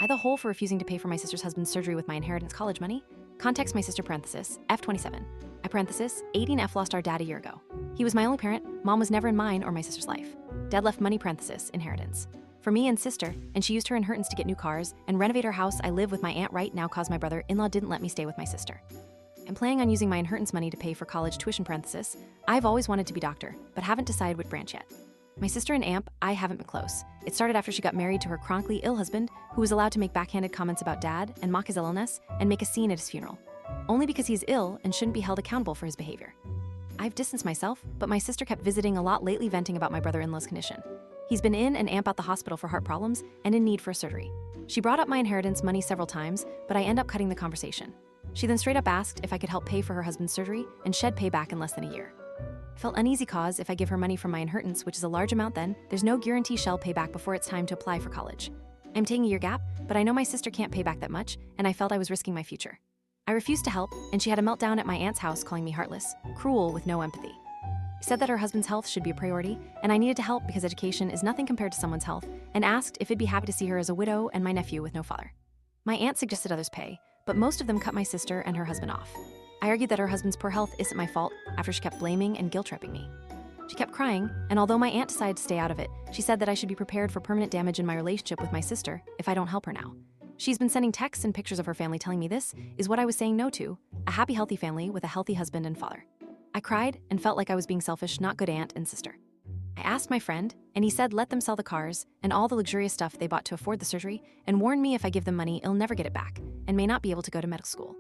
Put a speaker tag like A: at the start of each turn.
A: I the hole for refusing to pay for my sister's husband's surgery with my inheritance college money? Context my sister parenthesis, F27. I parenthesis, 18F lost our dad a year ago. He was my only parent, mom was never in mine or my sister's life. Dad left money parenthesis, inheritance. For me and sister, and she used her inheritance to get new cars and renovate her house. I live with my aunt right now cause my brother-in-law didn't let me stay with my sister. I'm planning on using my inheritance money to pay for college tuition parenthesis. I've always wanted to be doctor, but haven't decided what branch yet. My sister and Amp, I haven't been close. It started after she got married to her chronically ill husband, who was allowed to make backhanded comments about dad and mock his illness and make a scene at his funeral. Only because he's ill and shouldn't be held accountable for his behavior. I've distanced myself, but my sister kept visiting a lot lately venting about my brother-in-law's condition. He's been in and Amp out the hospital for heart problems and in need for surgery. She brought up my inheritance money several times, but I end up cutting the conversation. She then straight up asked if I could help pay for her husband's surgery and shed payback in less than a year. I felt uneasy cause if I give her money from my inheritance, which is a large amount then, there's no guarantee she'll pay back before it's time to apply for college. I'm taking a year gap, but I know my sister can't pay back that much, and I felt I was risking my future. I refused to help, and she had a meltdown at my aunt's house calling me heartless, cruel with no empathy. Said that her husband's health should be a priority, and I needed to help because education is nothing compared to someone's health, and asked if I'd be happy to see her as a widow and my nephew with no father. My aunt suggested others pay, but most of them cut my sister and her husband off. I argued that her husband's poor health isn't my fault after she kept blaming and guilt-tripping me. She kept crying, and although my aunt decided to stay out of it, she said that I should be prepared for permanent damage in my relationship with my sister if I don't help her now. She's been sending texts and pictures of her family telling me this is what I was saying no to, a happy, healthy family with a healthy husband and father. I cried and felt like I was being selfish, not good aunt and sister. I asked my friend, and he said let them sell the cars and all the luxurious stuff they bought to afford the surgery, and warned me if I give them money, I'll never get it back, and may not be able to go to medical school.